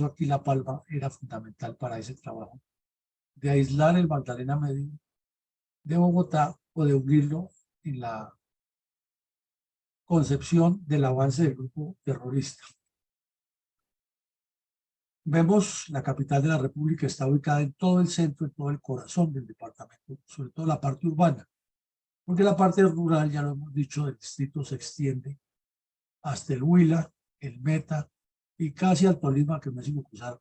aquí La Palma era fundamental para ese trabajo, de aislar el Magdalena Medio de Bogotá o de unirlo en la concepción del avance del grupo terrorista. Vemos la capital de la República está ubicada en todo el centro, en todo el corazón del departamento, sobre todo la parte urbana, porque la parte rural, ya lo hemos dicho, del distrito se extiende hasta el Huila, el Meta y casi al Tolima, que me hacen cruzar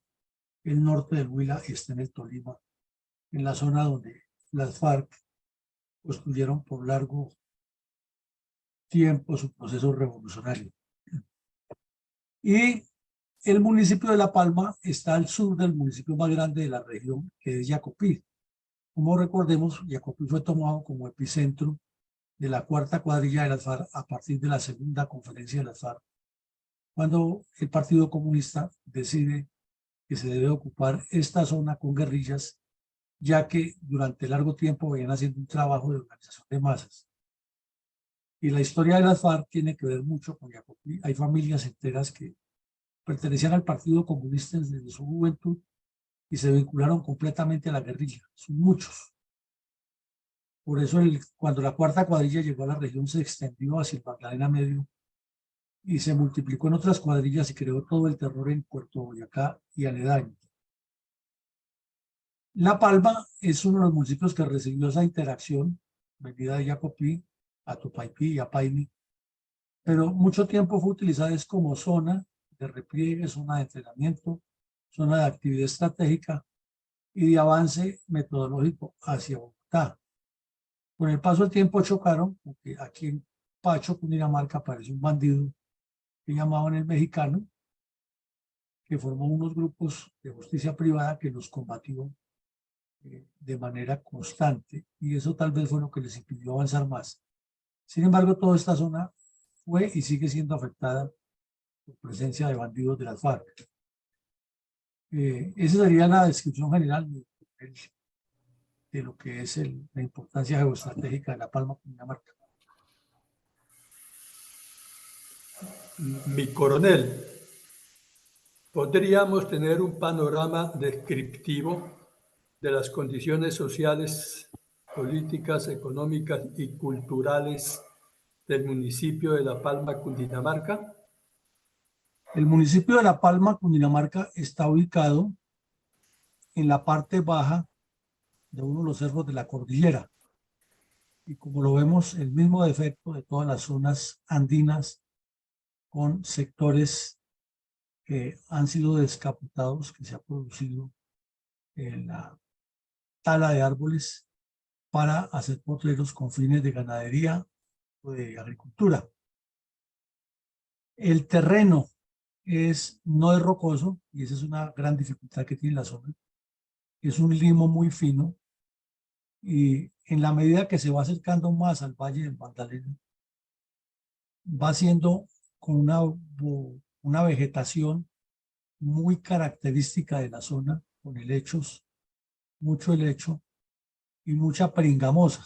el norte del Huila y está en el Tolima, en la zona donde las FARC construyeron por largo tiempo su proceso revolucionario. Y el municipio de La Palma está al sur del municipio más grande de la región, que es Yacopí. Como recordemos, Yacopí fue tomado como epicentro de la cuarta cuadrilla de las FARC a partir de la segunda conferencia de las FARC, cuando el Partido Comunista decide que se debe ocupar esta zona con guerrillas, ya que durante largo tiempo venían haciendo un trabajo de organización de masas. Y la historia de las FARC tiene que ver mucho con Yacopí. Hay familias enteras que pertenecían al Partido Comunista desde su juventud y se vincularon completamente a la guerrilla. Son muchos. Por eso cuando la cuarta cuadrilla llegó a la región se extendió hacia el Magdalena Medio y se multiplicó en otras cuadrillas y creó todo el terror en Puerto Boyacá y aledaños. La Palma es uno de los municipios que recibió esa interacción venida de Yacopí a Tupaipí y a Paine, pero mucho tiempo fue utilizada como zona de repliegue, zona de entrenamiento, zona de actividad estratégica y de avance metodológico hacia Bogotá. Con el paso del tiempo chocaron, porque aquí en Pacho, Cundinamarca, apareció un bandido que llamaban el Mexicano, que formó unos grupos de justicia privada que los combatió de manera constante, y eso tal vez fue lo que les impidió avanzar más. Sin embargo, toda esta zona fue y sigue siendo afectada por presencia de bandidos de las FARC. Esa sería la descripción general de lo que es la importancia geoestratégica de La Palma, Cundinamarca. Mi coronel, ¿podríamos tener un panorama descriptivo de las condiciones sociales, políticas, económicas y culturales del municipio de La Palma, Cundinamarca? El municipio de La Palma, Cundinamarca, está ubicado en la parte baja de uno de los cerros de la cordillera. Y como lo vemos, el mismo defecto de todas las zonas andinas con sectores que han sido descapitados, que se ha producido en la tala de árboles para hacer potreros con fines de ganadería o de agricultura. El terreno no es rocoso, y esa es una gran dificultad que tiene la zona. Es un limo muy fino, y en la medida que se va acercando más al Valle del Magdalena, va siendo con una vegetación muy característica de la zona, con helechos, mucho helecho y mucha peringamosa.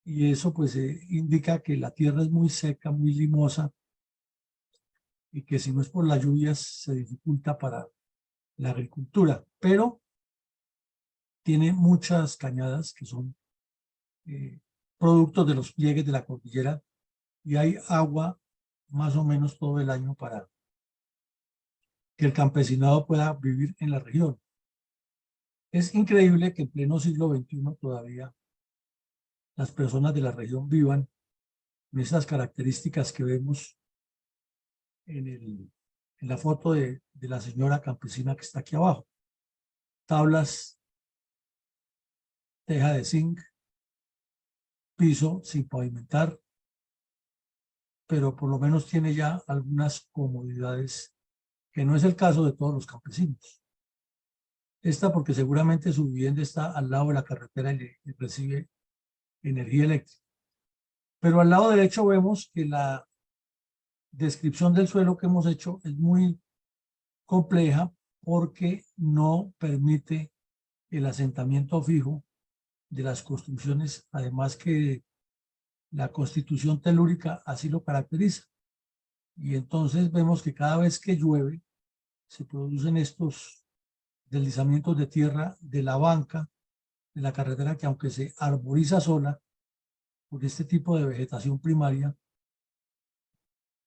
Y eso pues indica que la tierra es muy seca, muy limosa, y que si no es por las lluvias se dificulta para la agricultura, pero tiene muchas cañadas que son productos de los pliegues de la cordillera, y hay agua más o menos todo el año para que el campesinado pueda vivir en la región. Es increíble que en pleno siglo XXI todavía las personas de la región vivan con esas características que vemos en la foto de la señora campesina que está aquí abajo. Tablas, teja de zinc, piso sin pavimentar, pero por lo menos tiene ya algunas comodidades, que no es el caso de todos los campesinos. Esta porque seguramente su vivienda está al lado de la carretera y recibe energía eléctrica. Pero al lado derecho vemos que la descripción del suelo que hemos hecho es muy compleja, porque no permite el asentamiento fijo de las construcciones, además que la constitución telúrica así lo caracteriza. Y entonces vemos que cada vez que llueve, se producen estos deslizamientos de tierra de la banca de la carretera, que aunque se arboriza sola por este tipo de vegetación primaria,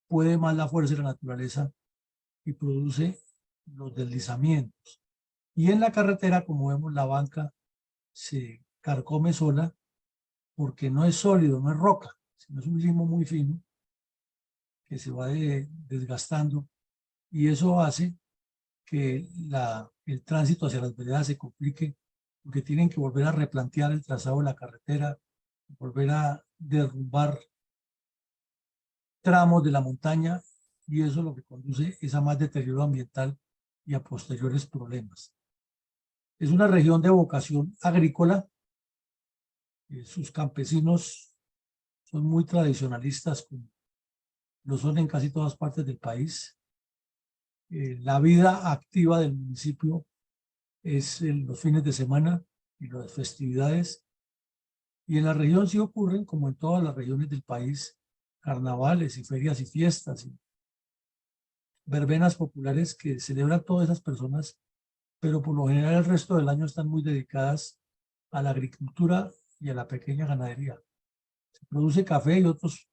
puede más la fuerza de la naturaleza y produce los deslizamientos. Y en la carretera, como vemos, la banca se carcome sola porque no es sólido, no es roca, sino es un limo muy fino que se va desgastando, y eso hace que el tránsito hacia las veredas se complique, porque tienen que volver a replantear el trazado de la carretera, volver a derrumbar tramos de la montaña, y eso es lo que conduce es a más deterioro ambiental y a posteriores problemas. Es una región de vocación agrícola. Sus campesinos son muy tradicionalistas, como lo son en casi todas partes del país. La vida activa del municipio es en los fines de semana y las festividades. Y en la región sí ocurren, como en todas las regiones del país, carnavales y ferias y fiestas y verbenas populares que celebran todas esas personas, pero por lo general el resto del año están muy dedicadas a la agricultura y a la pequeña ganadería. Se produce café y otros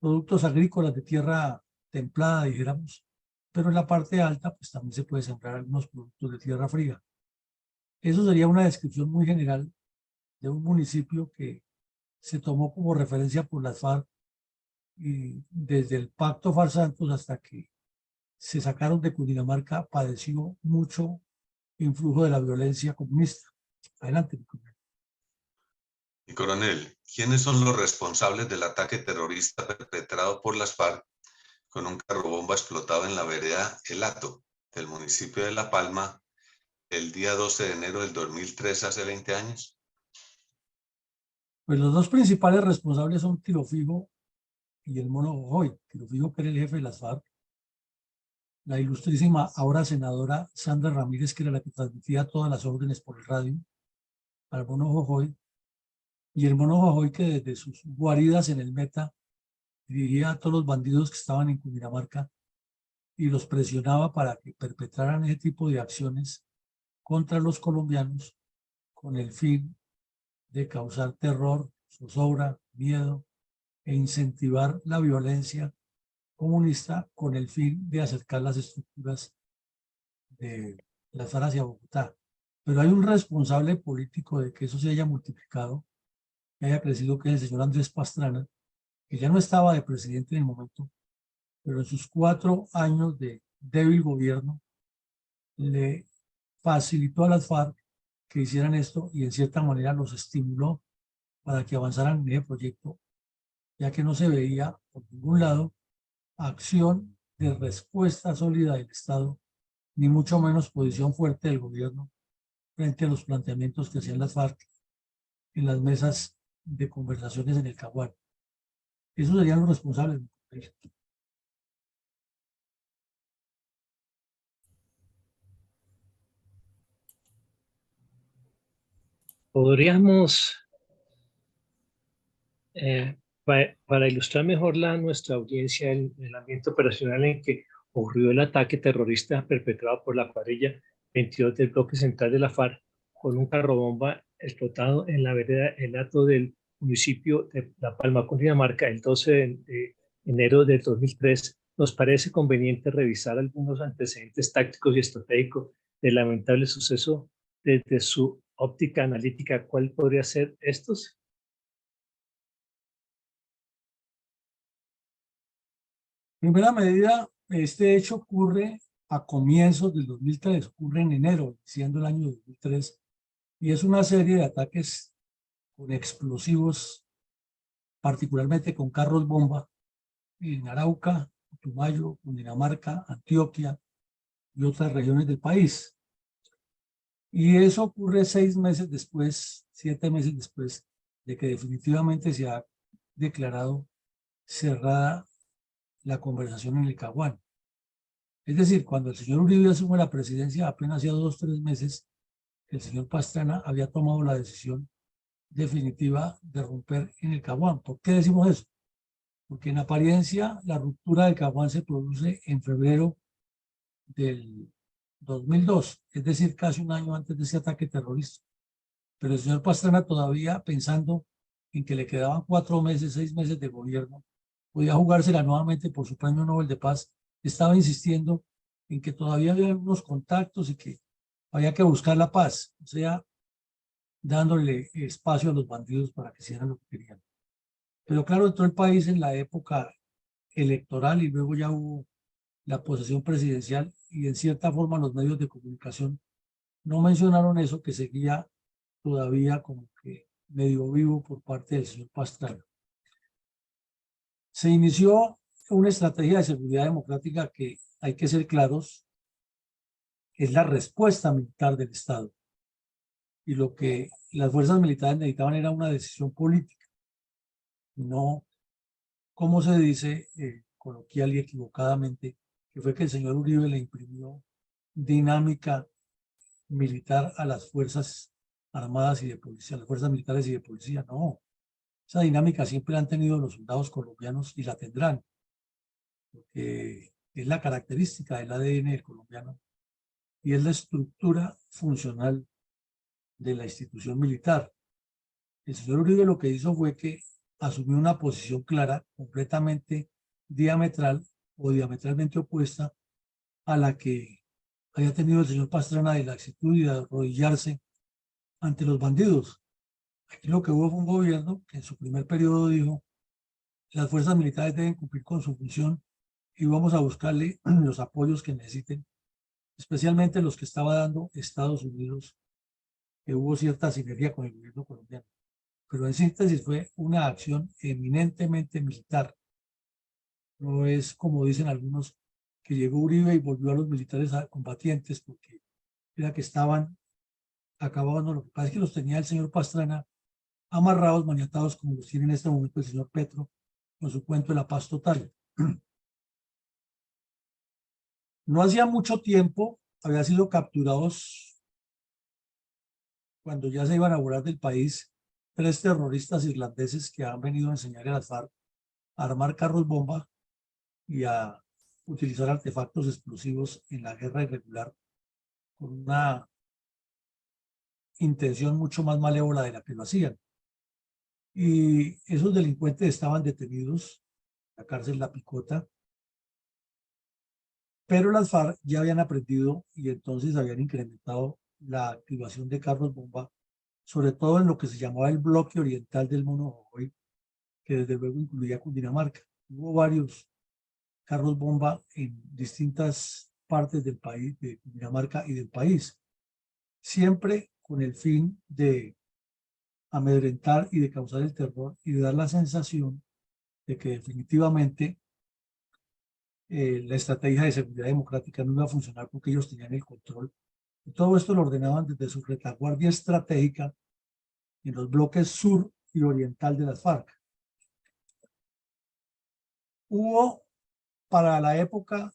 productos agrícolas de tierra templada, dijéramos, pero en la parte alta pues también se puede sembrar algunos productos de tierra fría. Eso sería una descripción muy general de un municipio que se tomó como referencia por las FARC, y desde el Pacto FARC-Santos hasta que se sacaron de Cundinamarca padeció mucho influjo de la violencia comunista. Adelante, mi coronel. Mi coronel, ¿quiénes son los responsables del ataque terrorista perpetrado por las FARC con un carrobomba explotado en la vereda El Hato del municipio de La Palma el día 12 de enero del 2003, hace 20 años? Pues los dos principales responsables son Tiro Fijo y el Mono Jojoy. Tiro Fijo, que era el jefe de las FARC, la ilustrísima ahora senadora Sandra Ramírez, que era la que transmitía todas las órdenes por el radio, al Mono Jojoy, y el Mono Jojoy, que desde sus guaridas en el Meta dirigía a todos los bandidos que estaban en Cundinamarca y los presionaba para que perpetraran ese tipo de acciones contra los colombianos, con el fin de causar terror, zozobra, miedo e incentivar la violencia comunista, con el fin de acercar las estructuras de la FARC hacia Bogotá. Pero hay un responsable político de que eso se haya multiplicado, que haya crecido, que es el señor Andrés Pastrana, que ya no estaba de presidente en el momento, pero en sus 4 años de débil gobierno le facilitó a las FARC que hicieran esto, y en cierta manera los estimuló para que avanzaran en ese proyecto, ya que no se veía por ningún lado acción de respuesta sólida del Estado, ni mucho menos posición fuerte del gobierno frente a los planteamientos que hacían las FARC en las mesas de conversaciones en el Caguán. Esos serían los responsables. Podríamos, para ilustrar mejor nuestra audiencia, el ambiente operacional en que ocurrió el ataque terrorista perpetrado por la cuadrilla 22 del bloque central de la FARC con un carrobomba explotado en la vereda El Hato del municipio de La Palma, Cundinamarca, el 12 de enero del 2003, nos parece conveniente revisar algunos antecedentes tácticos y estratégicos del lamentable suceso desde su óptica analítica. ¿Cuál podría ser estos? En primera medida, este hecho ocurre a comienzos del 2003, ocurre en enero, siendo el año 2003, y es una serie de ataques con explosivos, particularmente con carros bomba, en Arauca, Putumayo, Cundinamarca, Antioquia y otras regiones del país. Y eso ocurre 6 meses después, 7 meses después de que definitivamente se ha declarado cerrada la conversación en el Caguán. Es decir, cuando el señor Uribe asume la presidencia, apenas hacía 2 o 3 meses, el señor Pastrana había tomado la decisión definitiva de romper en el Caguán. ¿Por qué decimos eso? porque en apariencia la ruptura del Caguán se produce en febrero del 2002, es decir, casi un año antes de ese ataque terrorista. Pero el señor Pastrana, todavía pensando en que le quedaban 4 meses, 6 meses de gobierno, podía jugársela nuevamente por su premio Nobel de Paz, estaba insistiendo en que todavía había unos contactos y que había que buscar la paz, o sea, dándole espacio a los bandidos para que hicieran lo que querían. Pero claro, entró el país en la época electoral y luego ya hubo la posesión presidencial y en cierta forma los medios de comunicación no mencionaron eso, que seguía todavía como que medio vivo por parte del señor Pastrana. Se inició una estrategia de seguridad democrática que, hay que ser claros, es la respuesta militar del Estado. Y lo que las fuerzas militares necesitaban era una decisión política, no, como se dice coloquial y equivocadamente, que fue que el señor Uribe le imprimió dinámica militar a las fuerzas armadas y de policía, las fuerzas militares y de policía. No, esa dinámica siempre la han tenido los soldados colombianos y la tendrán, porque es la característica del ADN del colombiano y es la estructura funcional de la institución militar. El señor Uribe lo que hizo fue que asumió una posición clara, completamente diametral o diametralmente opuesta a la que había tenido el señor Pastrana, de la actitud y de arrodillarse ante los bandidos. Aquí lo que hubo fue un gobierno que en su primer periodo dijo: las fuerzas militares deben cumplir con su función y vamos a buscarle los apoyos que necesiten, especialmente los que estaba dando Estados Unidos, que hubo cierta sinergia con el gobierno colombiano. Pero en síntesis fue una acción eminentemente militar. No es como dicen algunos, que llegó Uribe y volvió a los militares combatientes, porque era que estaban acabados. No, lo que pasa es que los tenía el señor Pastrana amarrados, maniatados, como los tiene en este momento el señor Petro con su cuento de la paz total. No hacía mucho tiempo había sido capturados, cuando ya se iban a volar del país, 3 terroristas irlandeses que han venido a enseñar a las FARC a armar carros bomba y a utilizar artefactos explosivos en la guerra irregular, con una intención mucho más malévola de la que lo hacían. Y esos delincuentes estaban detenidos en la cárcel La Picota, pero las FARC ya habían aprendido y entonces habían incrementado la activación de carros bomba, sobre todo en lo que se llamaba el bloque oriental del Mono Jojoy, que desde luego incluía Cundinamarca. Hubo varios carros bomba en distintas partes del país, de Cundinamarca y del país, siempre con el fin de amedrentar y de causar el terror y de dar la sensación de que definitivamente la estrategia de seguridad democrática no iba a funcionar porque ellos tenían el control. Y todo esto lo ordenaban desde su retaguardia estratégica en los bloques sur y oriental de las FARC. Hubo para la época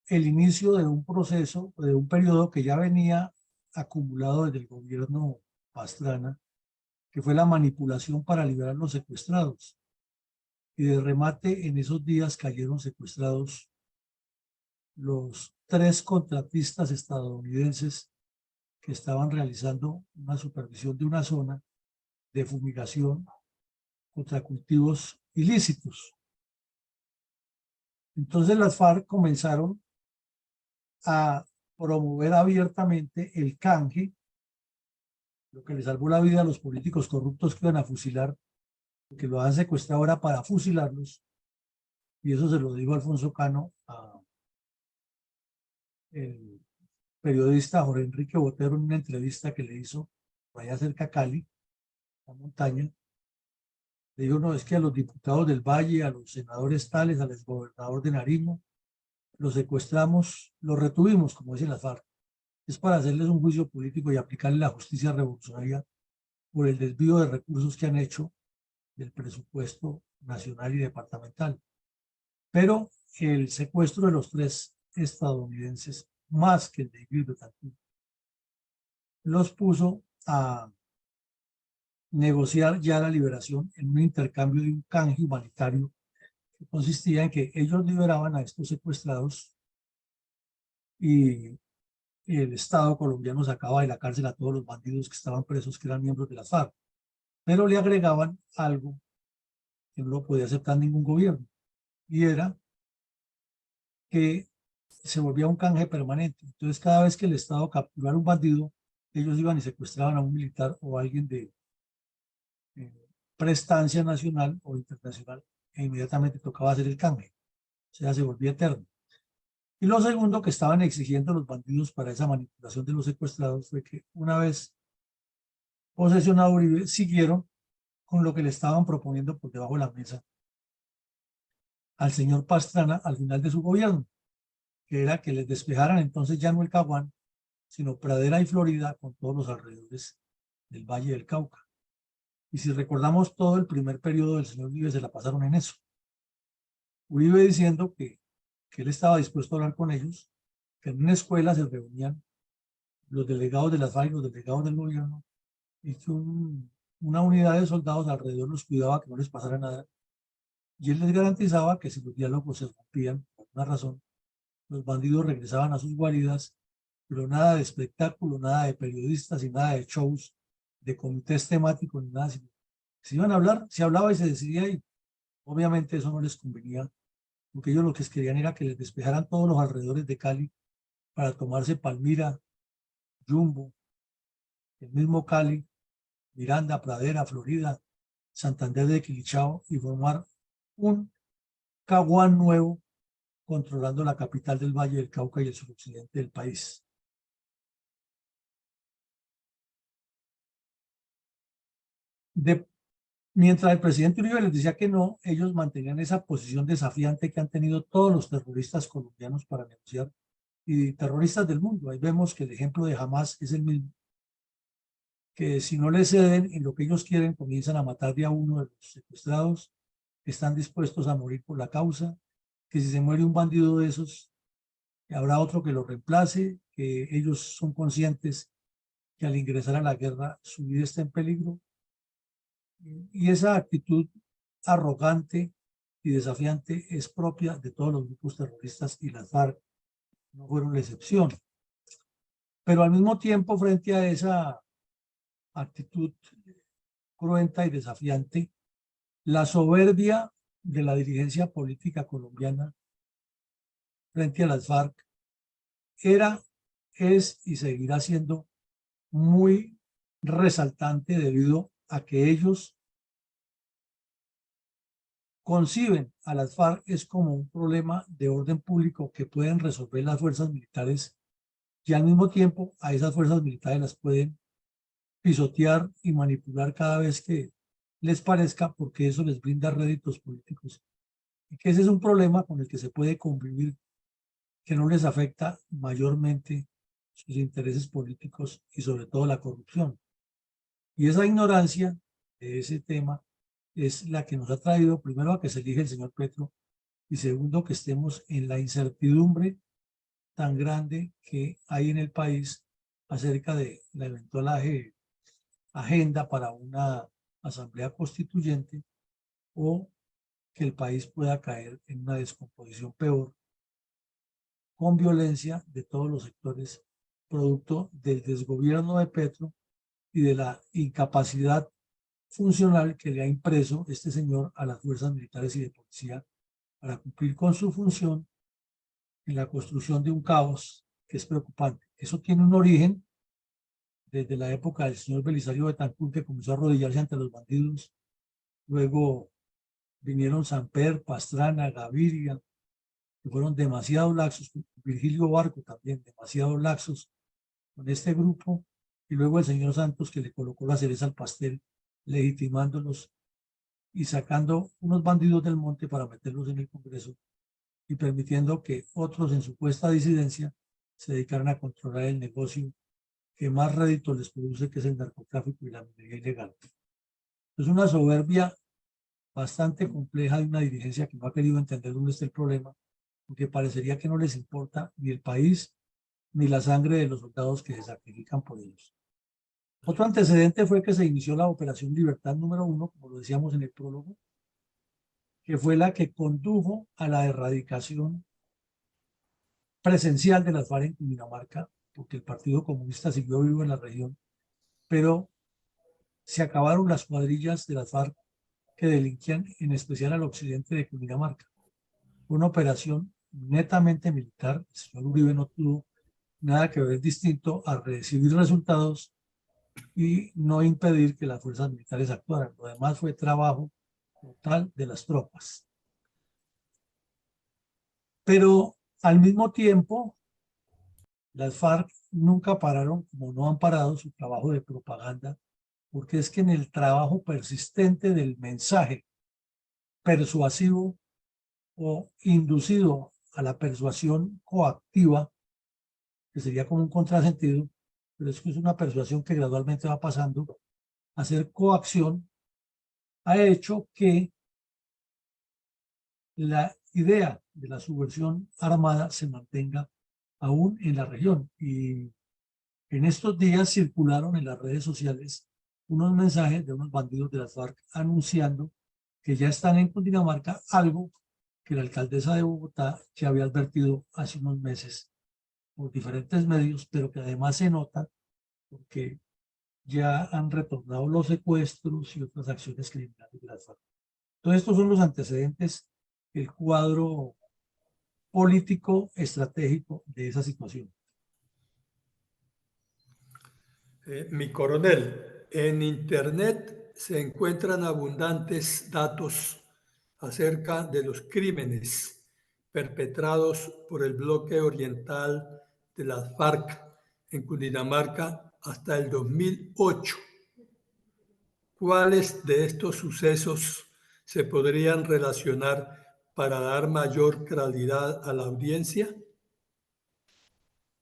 el inicio de un proceso, de un periodo que ya venía acumulado desde el gobierno Pastrana, que fue la manipulación para liberar los secuestrados. Y de remate, en esos días cayeron secuestrados los 3 contratistas estadounidenses que estaban realizando una supervisión de una zona de fumigación contra cultivos ilícitos. Entonces las FARC comenzaron a promover abiertamente el canje, lo que le salvó la vida a los políticos corruptos que iban a fusilar, porque lo han secuestrado ahora para fusilarlos, y eso se lo dijo Alfonso Cano a el periodista Jorge Enrique Botero en una entrevista que le hizo por allá cerca de Cali, la montaña. Le dijo: no, es que a los diputados del Valle, a los senadores tales, al exgobernador de Nariño, los secuestramos, los retuvimos, como dicen las FARC, es para hacerles un juicio político y aplicarle la justicia revolucionaria por el desvío de recursos que han hecho del presupuesto nacional y departamental. Pero el secuestro de los 3 estadounidenses, más que el de Ingrid Betancourt, los puso a negociar ya la liberación en un intercambio de un canje humanitario que consistía en que ellos liberaban a estos secuestrados y el Estado colombiano sacaba de la cárcel a todos los bandidos que estaban presos, que eran miembros de las FARC, pero le agregaban algo que no lo podía aceptar ningún gobierno, y era que se volvía un canje permanente. Entonces, cada vez que el Estado capturara un bandido, ellos iban y secuestraban a un militar o a alguien de prestancia nacional o internacional, e inmediatamente tocaba hacer el canje. O sea, se volvía eterno. Y lo segundo que estaban exigiendo los bandidos para esa manipulación de los secuestrados fue que una vez posesionado Uribe, siguieron con lo que le estaban proponiendo por debajo de la mesa al señor Pastrana al final de su gobierno, que era que les despejaran entonces ya no el Caguán, sino Pradera y Florida con todos los alrededores del Valle del Cauca. Y si recordamos, todo el primer periodo del señor Uribe se la pasaron en eso. Uribe diciendo que él estaba dispuesto a hablar con ellos, que en una escuela se reunían los delegados de las FARC y los delegados del gobierno, y que una unidad de soldados alrededor los cuidaba que no les pasara nada. Y él les garantizaba que si los diálogos se rompían, por una razón, los bandidos regresaban a sus guaridas, pero nada de espectáculo, nada de periodistas y nada de shows, de comités temáticos, ni nada. Si iban a hablar, se hablaba y se decidía, y obviamente eso no les convenía, porque ellos lo que querían era que les despejaran todos los alrededores de Cali para tomarse Palmira, Jumbo, el mismo Cali, Miranda, Pradera, Florida, Santander de Quilichao, y formar un Caguán nuevo controlando la capital del Valle del Cauca y el suroccidente del país. Mientras el presidente Uribe les decía que no, ellos mantenían esa posición desafiante que han tenido todos los terroristas colombianos para negociar, y terroristas del mundo. Ahí vemos que el ejemplo de Hamas es el mismo, que si no le ceden en lo que ellos quieren, comienzan a matar de a uno de los secuestrados, que están dispuestos a morir por la causa, que si se muere un bandido de esos, habrá otro que lo reemplace, que ellos son conscientes que al ingresar a la guerra su vida está en peligro. Y esa actitud arrogante y desafiante es propia de todos los grupos terroristas, y las FARC no fueron la excepción. Pero al mismo tiempo, frente a esa actitud cruenta y desafiante, la soberbia de la dirigencia política colombiana frente a las FARC era, es y seguirá siendo muy resaltante, debido a que ellos conciben a las FARC es como un problema de orden público que pueden resolver las fuerzas militares, y al mismo tiempo a esas fuerzas militares las pueden pisotear y manipular cada vez que les parezca, porque eso les brinda réditos políticos, y que ese es un problema con el que se puede convivir, que no les afecta mayormente sus intereses políticos y sobre todo la corrupción. Y esa ignorancia de ese tema es la que nos ha traído primero a que se elige el señor Petro, y segundo que estemos en la incertidumbre tan grande que hay en el país acerca de la eventual agenda para una asamblea constituyente, o que el país pueda caer en una descomposición peor, con violencia de todos los sectores, producto del desgobierno de Petro y de la incapacidad funcional que le ha impreso este señor a las fuerzas militares y de policía para cumplir con su función en la construcción de un caos que es preocupante. Eso tiene un origen desde la época del señor Belisario Betancur, que comenzó a arrodillarse ante los bandidos. Luego vinieron Samper, Pastrana, Gaviria, que fueron demasiado laxos, Virgilio Barco también, demasiado laxos con este grupo, y luego el señor Santos, que le colocó la cereza al pastel, legitimándolos y sacando unos bandidos del monte para meterlos en el Congreso, y permitiendo que otros en supuesta disidencia se dedicaran a controlar el negocio que más rédito les produce, que es el narcotráfico y la minería ilegal. Es una soberbia bastante compleja de una dirigencia que no ha querido entender dónde está el problema, porque parecería que no les importa ni el país ni la sangre de los soldados que se sacrifican por ellos. Otro antecedente fue que se inició la Operación Libertad número 1, como lo decíamos en el prólogo, que fue la que condujo a la erradicación presencial de las FARC en Cundinamarca, porque el Partido Comunista siguió vivo en la región, pero se acabaron las cuadrillas de las FARC que delinquían en especial al occidente de Cundinamarca. Fue una operación netamente militar. El señor Uribe no tuvo nada que ver distinto a recibir resultados y no impedir que las fuerzas militares actuaran. Lo demás fue trabajo total de las tropas. Pero al mismo tiempo, las FARC nunca pararon, como no han parado su trabajo de propaganda, porque es que en el trabajo persistente del mensaje persuasivo o inducido a la persuasión coactiva, que sería como un contrasentido, pero es que es una persuasión que gradualmente va pasando a ser coacción, ha hecho que la idea de la subversión armada se mantenga aún en la región. Y en estos días circularon en las redes sociales unos mensajes de unos bandidos de las FARC anunciando que ya están en Cundinamarca, algo que la alcaldesa de Bogotá ya había advertido hace unos meses por diferentes medios, pero que además se nota porque ya han retornado los secuestros y otras acciones criminales de las FARC. Todos estos son los antecedentes, el cuadro político estratégico de esa situación. Mi coronel, en Internet se encuentran abundantes datos acerca de los crímenes perpetrados por el bloque oriental de las FARC en Cundinamarca hasta el 2008. ¿Cuáles de estos sucesos se podrían relacionar para dar mayor claridad a la audiencia?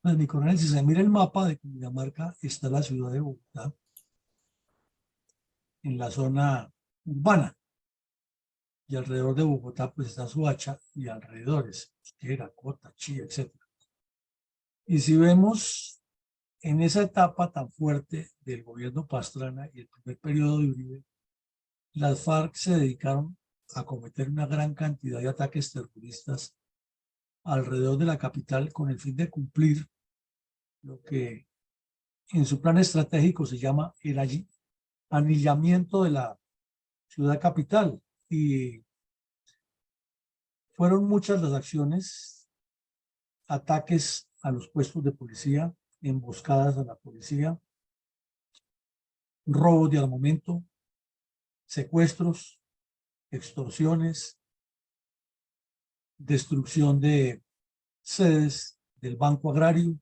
Pues, mi coronel, si se mira el mapa de Cundinamarca, está la ciudad de Bogotá en la zona urbana. Y alrededor de Bogotá pues está Soacha y alrededores, Mosquera, Cota, Chía, etc. Y si vemos en esa etapa tan fuerte del gobierno Pastrana y el primer periodo de Uribe, las FARC se dedicaron a cometer una gran cantidad de ataques terroristas alrededor de la capital con el fin de cumplir lo que en su plan estratégico se llama el anillamiento de la ciudad capital. Y fueron muchas las acciones, ataques a los puestos de policía, emboscadas a la policía, robos de armamento, secuestros, extorsiones, destrucción de sedes del Banco Agrario,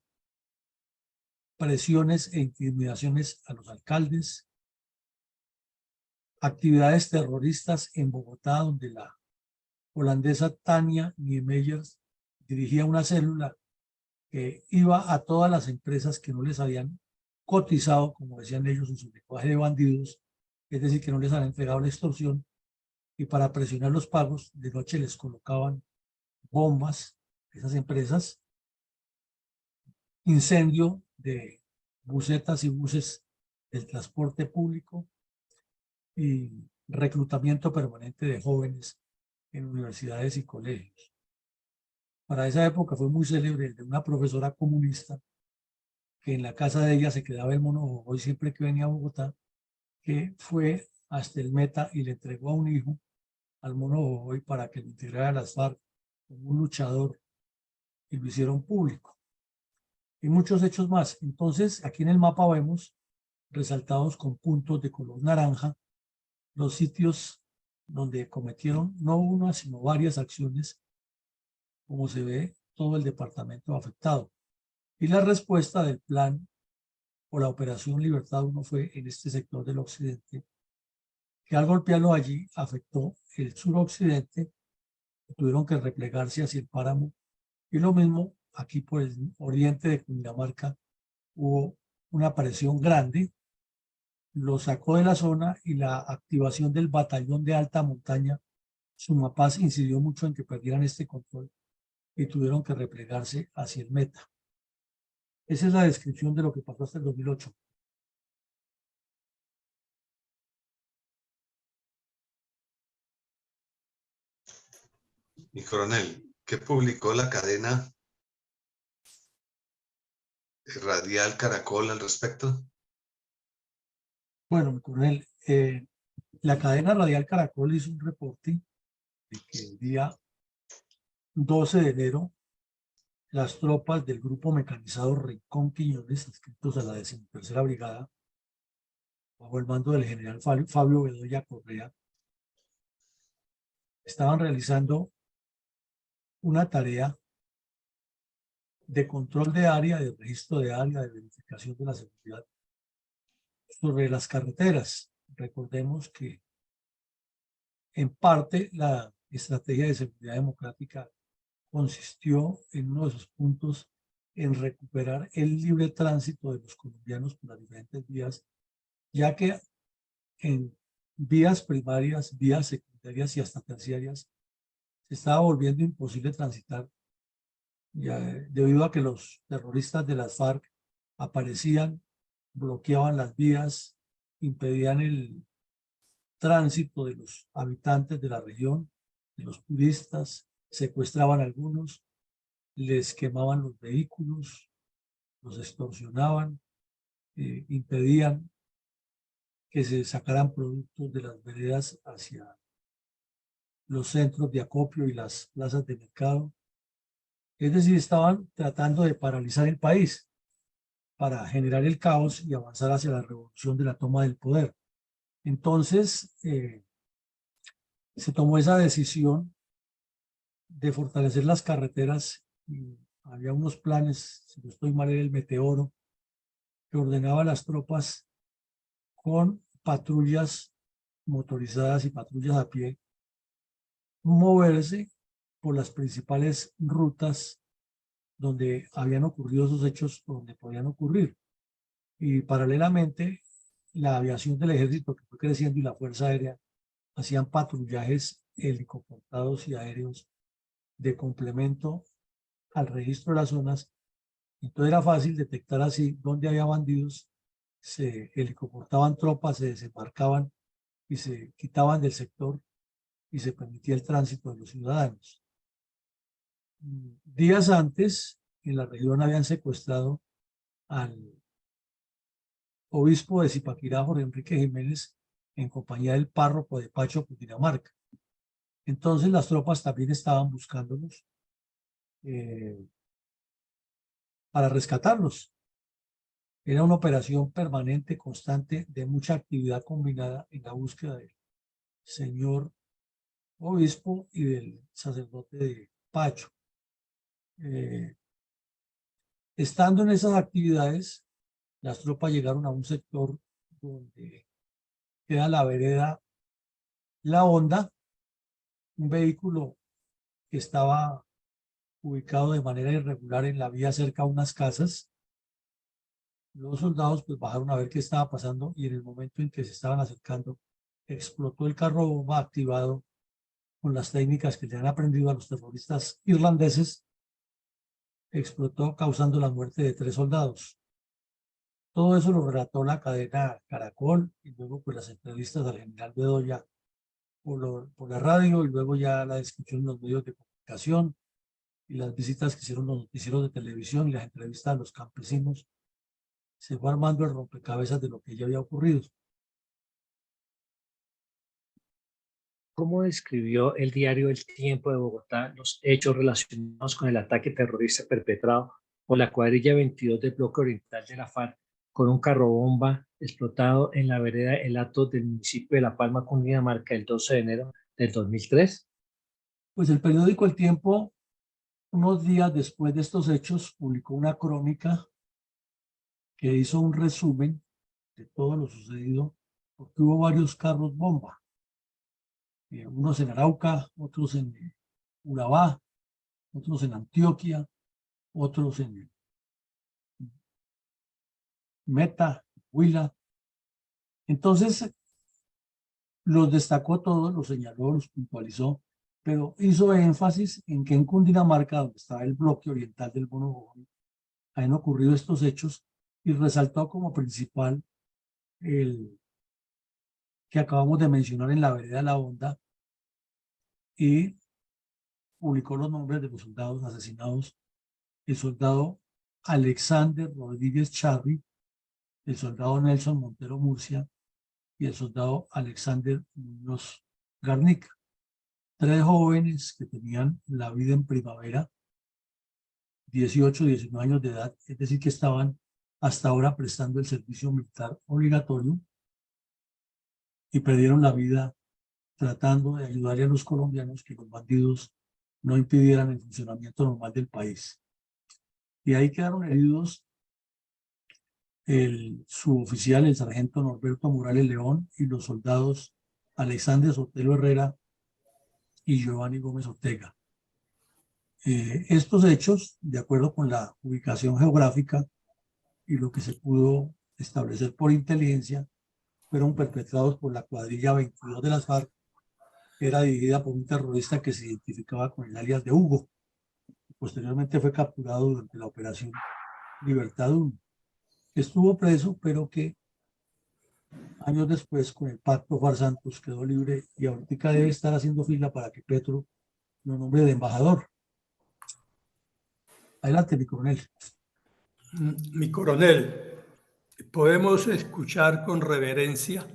presiones e intimidaciones a los alcaldes, actividades terroristas en Bogotá, donde la holandesa Tania Niemeyer dirigía una célula que iba a todas las empresas que no les habían cotizado, como decían ellos en su lenguaje de bandidos, es decir, que no les habían entregado la extorsión, y para presionar los pagos, de noche les colocaban bombas, esas empresas, incendio de busetas y buses del transporte público y reclutamiento permanente de jóvenes en universidades y colegios. Para esa época fue muy célebre el de una profesora comunista que en la casa de ella se quedaba el mono Jojoy siempre que venía a Bogotá, que fue hasta el Meta y le entregó a un hijo al mono Jojoy para que lo integrara a las FARC como un luchador, y lo hicieron público. Y muchos hechos más. Entonces, aquí en el mapa vemos resaltados con puntos de color naranja los sitios donde cometieron no una, sino varias acciones, como se ve todo el departamento afectado. Y la respuesta del plan o la operación Libertad 1 fue en este sector del occidente, que al golpearlo allí afectó el suroccidente, tuvieron que replegarse hacia el páramo, y lo mismo aquí por el oriente de Cundinamarca hubo una presión grande, lo sacó de la zona, y la activación del batallón de alta montaña Sumapaz incidió mucho en que perdieran este control y tuvieron que replegarse hacia el Meta. Esa es la descripción de lo que pasó hasta el 2008. Mi coronel, ¿qué publicó la cadena radial Caracol al respecto? Bueno, mi coronel, la cadena radial Caracol hizo un reporte de que el día 12 de enero las tropas del grupo mecanizado Rincón Quiñones, adscritos a la 13ª Brigada, bajo el mando del general Fabio Bedoya Correa, estaban realizando una tarea de control de área, de registro de área, de verificación de la seguridad sobre las carreteras. Recordemos que en parte la estrategia de seguridad democrática consistió en uno de sus puntos en recuperar el libre tránsito de los colombianos por las diferentes vías, ya que en vías primarias, vías secundarias y hasta terciarias se estaba volviendo imposible transitar ya, debido a que los terroristas de las FARC aparecían, bloqueaban las vías, impedían el tránsito de los habitantes de la región, de los turistas, secuestraban a algunos, les quemaban los vehículos, los extorsionaban, impedían que se sacaran productos de las veredas hacia los centros de acopio y las plazas de mercado. Es decir, estaban tratando de paralizar el país para generar el caos y avanzar hacia la revolución de la toma del poder. Entonces, se tomó esa decisión de fortalecer las carreteras. Y había unos planes, si no estoy mal, era el Meteoro, que ordenaba a las tropas con patrullas motorizadas y patrullas a pie moverse por las principales rutas donde habían ocurrido esos hechos, donde podían ocurrir. Y paralelamente, la aviación del ejército, que fue creciendo, y la Fuerza Aérea hacían patrullajes helicoportados y aéreos de complemento al registro de las zonas. Entonces era fácil detectar así dónde había bandidos, se helicoportaban tropas, se desembarcaban y se quitaban del sector y se permitía el tránsito de los ciudadanos. Días antes, en la región habían secuestrado al obispo de Zipaquirá, Jorge Enrique Jiménez, en compañía del párroco de Pacho, Cundinamarca. Entonces las tropas también estaban buscándolos para rescatarlos. Era una operación permanente, constante, de mucha actividad combinada en la búsqueda del señor obispo y del sacerdote de Pacho. Estando en esas actividades, las tropas llegaron a un sector donde queda la vereda La Honda, un vehículo que estaba ubicado de manera irregular en la vía cerca a unas casas. Los soldados pues bajaron a ver qué estaba pasando y en el momento en que se estaban acercando, explotó el carro bomba activado con las técnicas que le han aprendido a los terroristas irlandeses. Explotó causando la muerte de 3 soldados. Todo eso lo relató la cadena Caracol y luego pues las entrevistas al general Bedoya por la radio y luego ya la descripción en los medios de comunicación y las visitas que hicieron los noticieros de televisión y las entrevistas a los campesinos. Se fue armando el rompecabezas de lo que ya había ocurrido. ¿Cómo describió el diario El Tiempo de Bogotá los hechos relacionados con el ataque terrorista perpetrado por la cuadrilla 22 del Bloque Oriental de la FARC con un carrobomba explotado en la vereda El Hato del municipio de La Palma, Cundinamarca, el 12 de enero del 2003? Pues el periódico El Tiempo, unos días después de estos hechos, publicó una crónica que hizo un resumen de todo lo sucedido, porque hubo varios carros bomba, unos en Arauca, otros en Urabá, otros en Antioquia, otros en Meta, Huila. Entonces, los destacó todos, los señaló, los puntualizó, pero hizo énfasis en que en Cundinamarca, donde estaba el bloque oriental del Bono, habían ocurrido estos hechos y resaltó como principal el que acabamos de mencionar en la vereda La Honda y publicó los nombres de los soldados asesinados: el soldado Alexander Rodríguez Charri, el soldado Nelson Montero Murcia y el soldado Alexander Muñoz Garnica. 3 jóvenes que tenían la vida en primavera, 18, 19 años de edad, es decir, que estaban hasta ahora prestando el servicio militar obligatorio y perdieron la vida tratando de ayudar a los colombianos que los bandidos no impidieran el funcionamiento normal del país. Y ahí quedaron heridos el suboficial, el sargento Norberto Morales León, y los soldados Alexander Sotelo Herrera y Giovanni Gómez Ortega. Estos hechos, de acuerdo con la ubicación geográfica y lo que se pudo establecer por inteligencia, fueron perpetrados por la cuadrilla 22 de las FARC, que era dirigida por un terrorista que se identificaba con el alias de Hugo. Posteriormente fue capturado durante la operación Libertad 1, que estuvo preso, pero que años después, con el pacto FARC Santos, quedó libre y ahorita debe estar haciendo fila para que Petro lo nombre de embajador. Adelante, mi coronel. Mi coronel, podemos escuchar con reverencia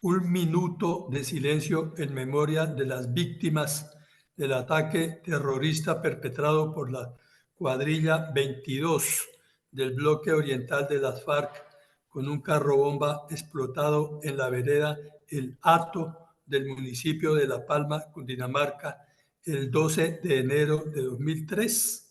un minuto de silencio en memoria de las víctimas del ataque terrorista perpetrado por la cuadrilla 22 del bloque oriental de las FARC con un carro bomba explotado en la vereda El Hato del municipio de La Palma, Cundinamarca, el 12 de enero de 2003.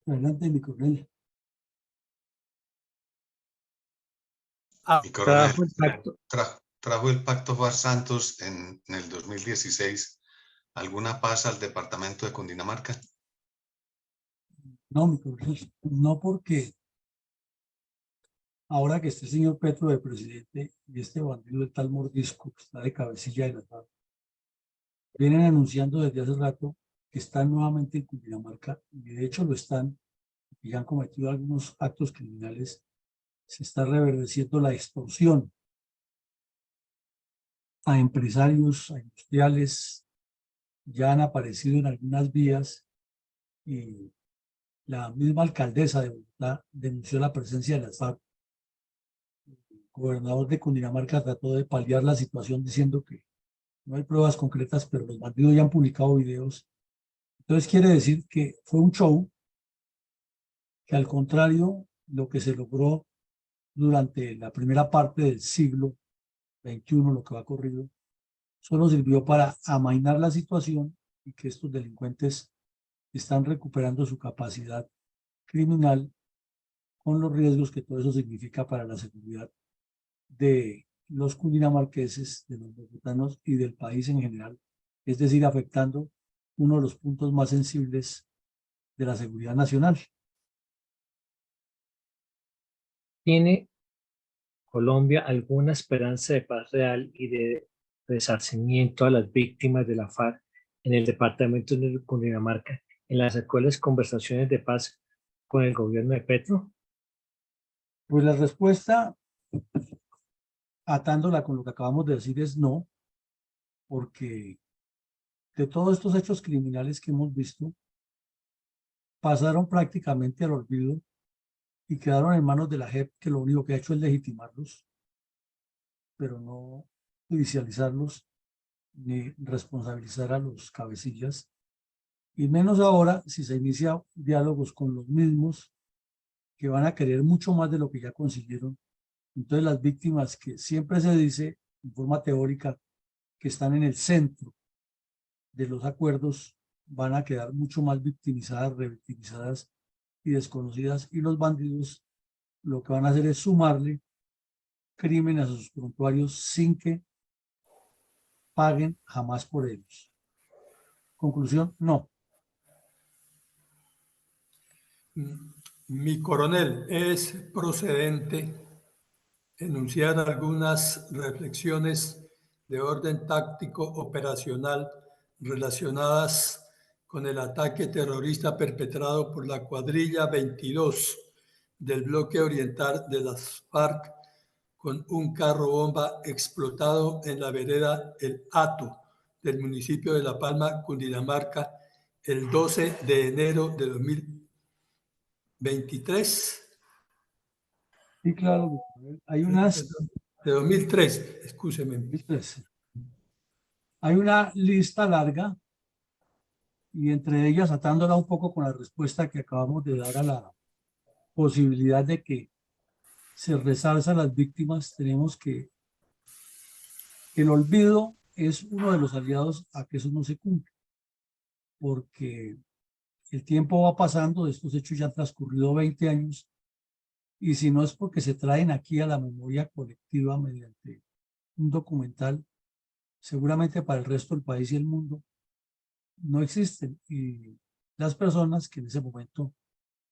Adelante, mi coronel. Mi coronel, Trajo el pacto. ¿trajo el pacto FARC Santos en el 2016 alguna paz al departamento de Cundinamarca? No, mi coronel, no, porque ahora que este señor Petro de presidente y este bandido de tal mordisco que está de cabecilla de la FARC, vienen anunciando desde hace rato que están nuevamente en Cundinamarca, y de hecho lo están, y han cometido algunos actos criminales. Se está reverdeciendo la extorsión a empresarios, a industriales, ya han aparecido en algunas vías y La misma alcaldesa de Bogotá denunció la presencia de las FARC. El gobernador de Cundinamarca trató de paliar la situación diciendo que no hay pruebas concretas, pero los bandidos ya han publicado videos. Entonces quiere decir que fue un show, que al contrario, lo que se logró durante la primera parte del siglo XXI, lo que va corrido, solo sirvió para amainar la situación y que estos delincuentes están recuperando su capacidad criminal con los riesgos que todo eso significa para la seguridad de los cundinamarqueses, de los bogotanos y del país en general, es decir, afectando uno de los puntos más sensibles de la seguridad nacional. ¿Tiene Colombia alguna esperanza de paz real y de resarcimiento a las víctimas de la FARC en el departamento de Cundinamarca en las actuales conversaciones de paz con el gobierno de Petro? Pues la respuesta, atándola con lo que acabamos de decir, es no, porque de todos estos hechos criminales que hemos visto, pasaron prácticamente al olvido y quedaron en manos de la JEP, que lo único que ha hecho es legitimarlos, pero no judicializarlos ni responsabilizar a los cabecillas, y menos ahora si se inicia diálogos con los mismos que van a querer mucho más de lo que ya consiguieron. Entonces las víctimas, que siempre se dice en forma teórica que están en el centro de los acuerdos, van a quedar mucho más victimizadas, revictimizadas y desconocidas, y los bandidos lo que van a hacer es sumarle crímenes a sus prontuarios sin que paguen jamás por ellos. Conclusión, no. Mi coronel, es procedente enunciar algunas reflexiones de orden táctico operacional relacionadas con el ataque terrorista perpetrado por la cuadrilla 22 del bloque oriental de las FARC con un carro bomba explotado en la vereda El Hato del municipio de La Palma, Cundinamarca, el 12 de enero de 2023. Sí, claro, hay unas, De 2003, escúcheme. hay una lista larga, y entre ellas, atándola un poco con la respuesta que acabamos de dar a la posibilidad de que se resalza a las víctimas, tenemos que el olvido es uno de los aliados a que eso no se cumpla, porque el tiempo va pasando, de estos hechos ya han transcurrido 20 años, y si no es porque se traen aquí a la memoria colectiva mediante un documental, seguramente para el resto del país y el mundo no existen. Y las personas que en ese momento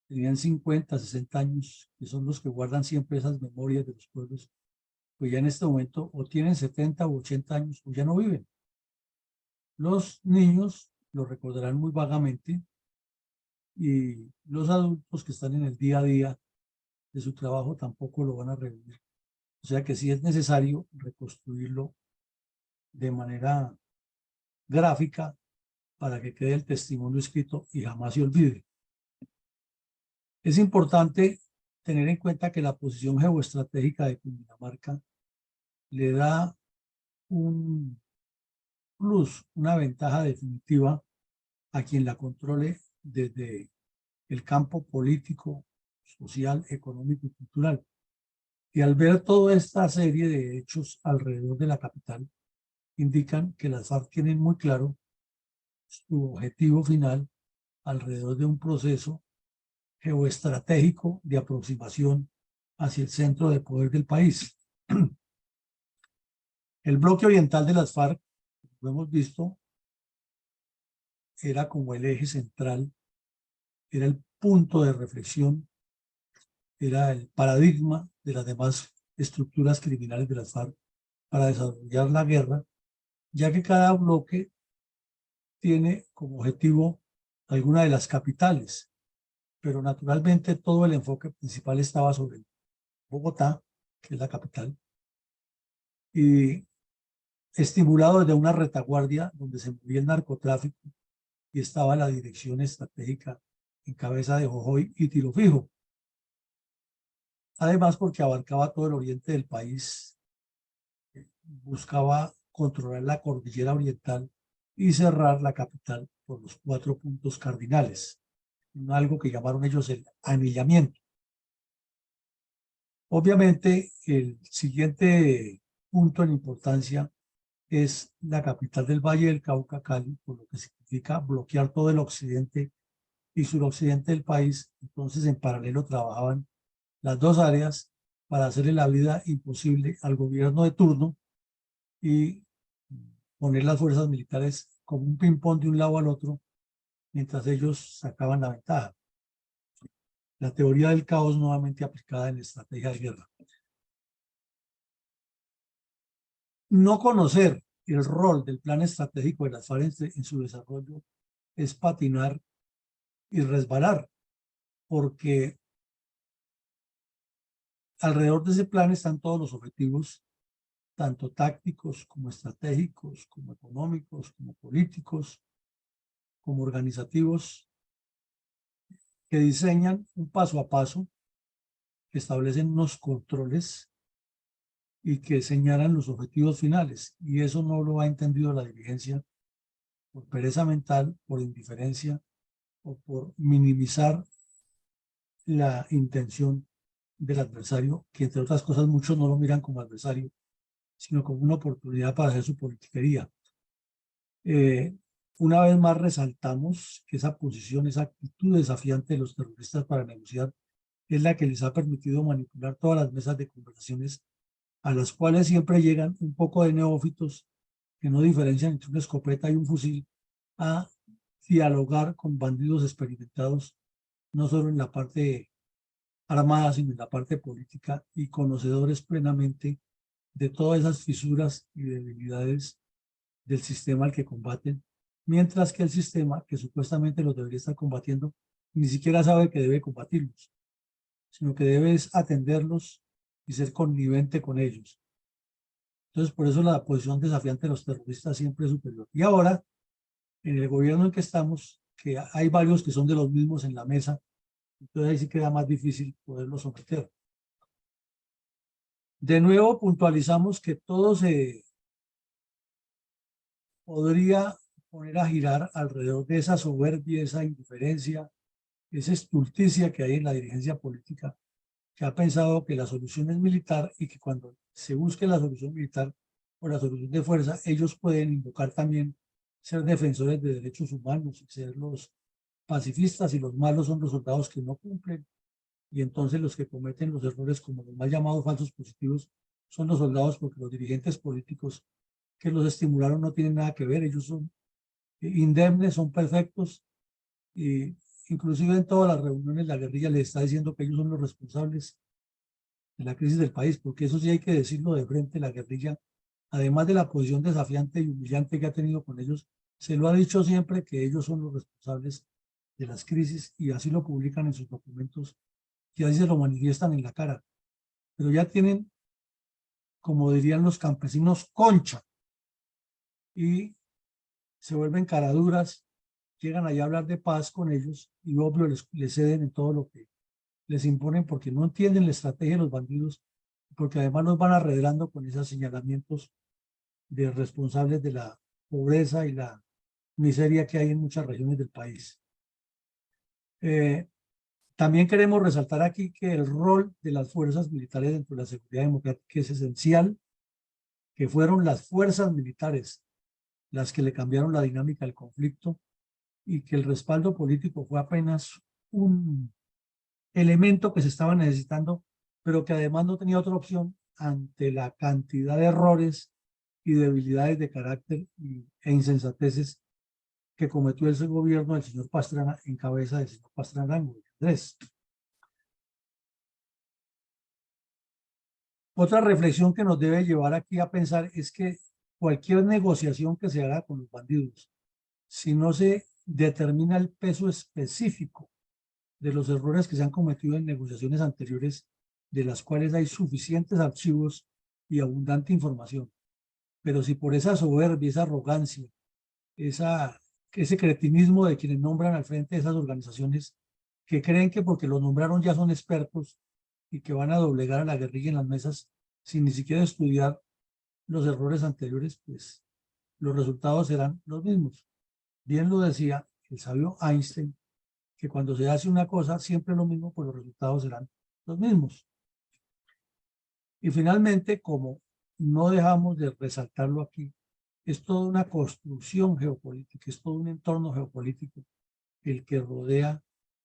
tenían 50, 60 años, que son los que guardan siempre esas memorias de los pueblos, pues ya en este momento o tienen 70 u 80 años o ya no viven. Los niños lo recordarán muy vagamente, y los adultos que están en el día a día de su trabajo tampoco lo van a revivir. O sea que sí es necesario reconstruirlo de manera gráfica para que quede el testimonio escrito y jamás se olvide. Es importante tener en cuenta que la posición geoestratégica de Cundinamarca le da un plus, una ventaja definitiva a quien la controle desde el campo político, social, económico y cultural. Y al ver toda esta serie de hechos alrededor de la capital, indican que las FARC tienen muy claro su objetivo final alrededor de un proceso geoestratégico de aproximación hacia el centro de poder del país. El bloque oriental de las FARC, lo hemos visto, era como el eje central, era el punto de reflexión, era el paradigma de las demás estructuras criminales de las FARC para desarrollar la guerra, ya que cada bloque tiene como objetivo alguna de las capitales, pero naturalmente todo el enfoque principal estaba sobre Bogotá, que es la capital, y estimulado desde una retaguardia donde se movía el narcotráfico y estaba la dirección estratégica en cabeza de Jojoy y Tiro Fijo. Además, porque abarcaba todo el oriente del país, buscaba controlar la cordillera oriental y cerrar la capital por los 4 puntos cardinales, algo que llamaron ellos el anillamiento. Obviamente, el siguiente punto en importancia es la capital del Valle del Cauca, Cali, por lo que significa bloquear todo el occidente y suroccidente del país. Entonces, en paralelo trabajaban las dos áreas para hacerle la vida imposible al gobierno de turno y poner las fuerzas militares como un ping-pong de un lado al otro, mientras ellos sacaban la ventaja. La teoría del caos nuevamente aplicada en la estrategia de guerra. No conocer el rol del plan estratégico de las FARC en su desarrollo es patinar y resbalar, porque alrededor de ese plan están todos los objetivos, tanto tácticos como estratégicos, como económicos, como políticos, como organizativos, que diseñan un paso a paso, que establecen unos controles y que señalan los objetivos finales. Y eso no lo ha entendido la dirigencia por pereza mental, por indiferencia o por minimizar la intención del adversario, que entre otras cosas muchos no lo miran como adversario, sino como una oportunidad para hacer su politiquería. Una vez más resaltamos que esa posición, esa actitud desafiante de los terroristas para negociar es la que les ha permitido manipular todas las mesas de conversaciones a las cuales siempre llegan un poco de neófitos que no diferencian entre una escopeta y un fusil a dialogar con bandidos experimentados, no solo en la parte armada, sino en la parte política y conocedores plenamente de todas esas fisuras y debilidades del sistema al que combaten, mientras que el sistema que supuestamente los debería estar combatiendo ni siquiera sabe que debe combatirlos, sino que debe atenderlos y ser connivente con ellos. Entonces, por eso la posición desafiante de los terroristas siempre es superior. Y ahora, en el gobierno en que estamos, que hay varios que son de los mismos en la mesa, entonces ahí sí queda más difícil poderlos someter. De nuevo, puntualizamos que todo se podría poner a girar alrededor de esa soberbia, esa indiferencia, esa estulticia que hay en la dirigencia política, que ha pensado que la solución es militar y que cuando se busque la solución militar o la solución de fuerza, ellos pueden invocar también ser defensores de derechos humanos y ser los pacifistas, y los malos son los soldados que no cumplen, y entonces los que cometen los errores, como los mal llamados falsos positivos, son los soldados, porque los dirigentes políticos que los estimularon no tienen nada que ver. Ellos son indemnes, son perfectos, y inclusive en todas las reuniones la guerrilla les está diciendo que ellos son los responsables de la crisis del país, porque eso sí hay que decirlo de frente. La guerrilla, además de la posición desafiante y humillante que ha tenido con ellos, se lo ha dicho siempre que ellos son los responsables de las crisis, y así lo publican en sus documentos y así se lo manifiestan en la cara. Pero ya tienen, como dirían los campesinos, concha, y se vuelven caraduras, llegan allá a hablar de paz con ellos y obvio les ceden en todo lo que les imponen, porque no entienden la estrategia de los bandidos, porque además nos van arredrando con esos señalamientos de responsables de la pobreza y la miseria que hay en muchas regiones del país. También queremos resaltar aquí que el rol de las fuerzas militares dentro de la seguridad democrática es esencial, que fueron las fuerzas militares las que le cambiaron la dinámica del conflicto, y que el respaldo político fue apenas un elemento que se estaba necesitando, pero que además no tenía otra opción ante la cantidad de errores y debilidades de carácter e insensateces que cometió ese gobierno del señor Pastrana en cabeza del señor Pastrana Arango. Otra reflexión que nos debe llevar aquí a pensar es que cualquier negociación que se haga con los bandidos, si no se determina el peso específico de los errores que se han cometido en negociaciones anteriores, de las cuales hay suficientes archivos y abundante información, pero si por esa soberbia, esa arrogancia, ese cretinismo de quienes nombran al frente de esas organizaciones, que creen que porque los nombraron ya son expertos y que van a doblegar a la guerrilla en las mesas sin ni siquiera estudiar los errores anteriores, pues los resultados serán los mismos. Bien lo decía el sabio Einstein, que cuando se hace una cosa siempre lo mismo, pues los resultados serán los mismos. Y finalmente, como no dejamos de resaltarlo aquí, es toda una construcción geopolítica, es todo un entorno geopolítico el que rodea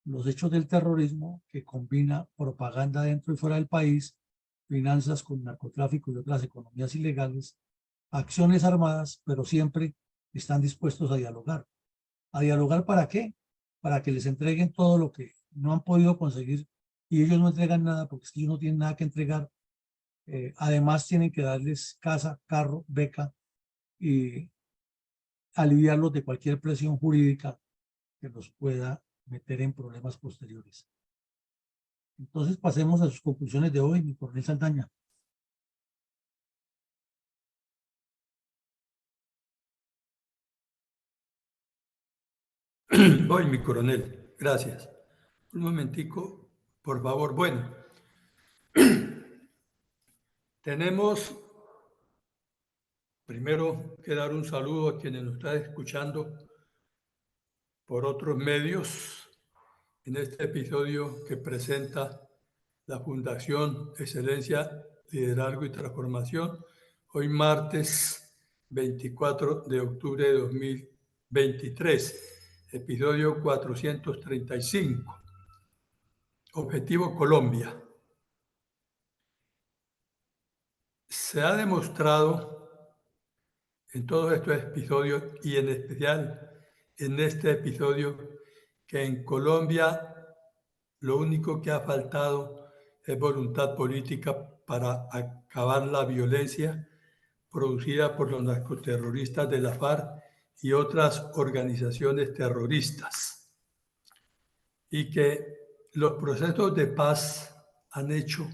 los hechos del terrorismo, que combina propaganda dentro y fuera del país, finanzas con narcotráfico y otras economías ilegales, acciones armadas, pero siempre están dispuestos a dialogar. ¿A dialogar para qué? Para que les entreguen todo lo que no han podido conseguir y ellos no entregan nada porque ellos no tienen nada que entregar. Además tienen que darles casa, carro, beca y aliviarlos de cualquier presión jurídica que los pueda meter en problemas posteriores. Entonces pasemos a sus conclusiones de hoy, mi coronel Saldaña. Hoy, mi coronel, gracias. Un momentico, por favor. Bueno, tenemos primero que dar un saludo a quienes nos están escuchando por otros medios en este episodio que presenta la Fundación Excelencia, Liderazgo y Transformación, hoy martes 24 de octubre de 2023, episodio 435. Objetivo Colombia. Se ha demostrado en todos estos episodios y en especial en este episodio que en Colombia lo único que ha faltado es voluntad política para acabar la violencia producida por los narcoterroristas de la FARC y otras organizaciones terroristas. Y que los procesos de paz han hecho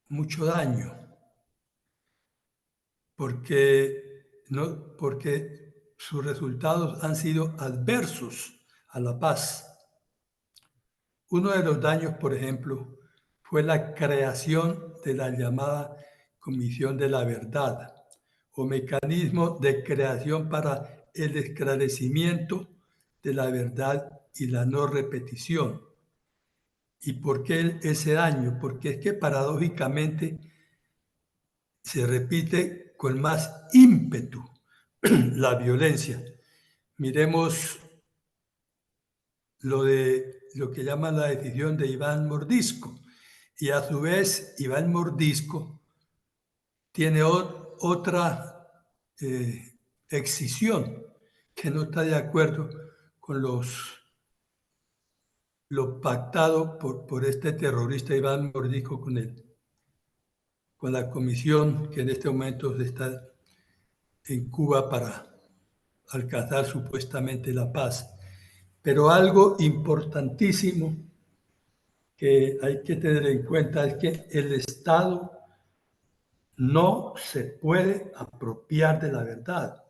mucho daño porque sus resultados han sido adversos a la paz. Uno de los daños, por ejemplo, fue la creación de la llamada Comisión de la Verdad o mecanismo de creación para el esclarecimiento de la verdad y la no repetición. ¿Y por qué ese daño? Porque es que paradójicamente se repite con más ímpetu la violencia. Miremos lo que llaman la decisión de Iván Mordisco. Y a su vez, Iván Mordisco tiene otra excisión que no está de acuerdo con lo pactado por este terrorista Iván Mordisco con la comisión que en este momento está en Cuba para alcanzar supuestamente la paz. Pero algo importantísimo que hay que tener en cuenta es que el Estado no se puede apropiar de la verdad.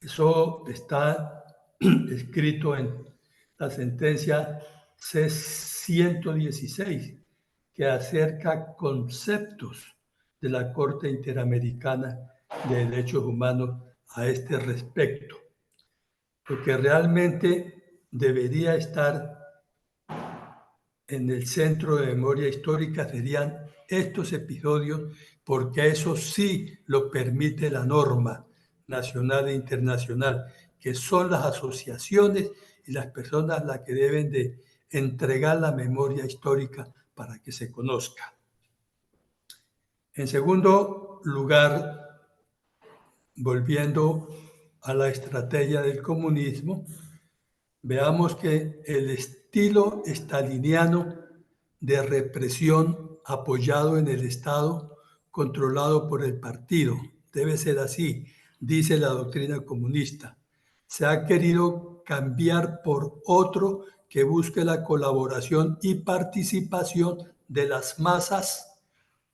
Eso está escrito en la sentencia C-116, que acerca conceptos de la Corte Interamericana de Derechos Humanos a este respecto. Lo que realmente debería estar en el centro de memoria histórica serían estos episodios, porque eso sí lo permite la norma nacional e internacional, que son las asociaciones y las personas las que deben de entregar la memoria histórica para que se conozca. En segundo lugar, volviendo a la estrategia del comunismo, veamos que el estilo staliniano de represión apoyado en el Estado, controlado por el partido, debe ser así, dice la doctrina comunista. Se ha querido cambiar por otro que busque la colaboración y participación de las masas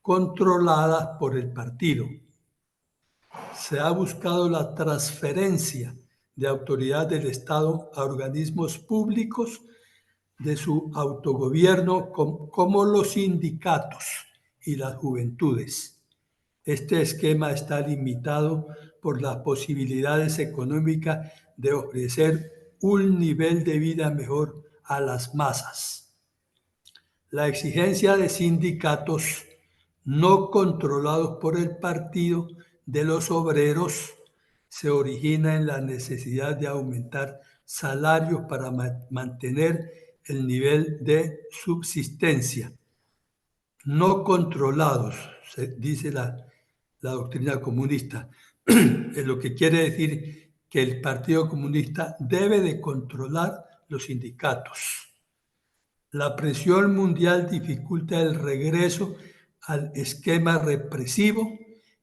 controladas por el partido. Se ha buscado la transferencia de autoridad del Estado a organismos públicos de su autogobierno como los sindicatos y las juventudes. Este esquema está limitado por las posibilidades económicas de ofrecer un nivel de vida mejor a las masas. La exigencia de sindicatos no controlados por el Partido de los Obreros se origina en la necesidad de aumentar salarios para mantener el nivel de subsistencia. No controlados, dice la doctrina comunista, es lo que quiere decir que el Partido Comunista debe de controlar los sindicatos. La presión mundial dificulta el regreso al esquema represivo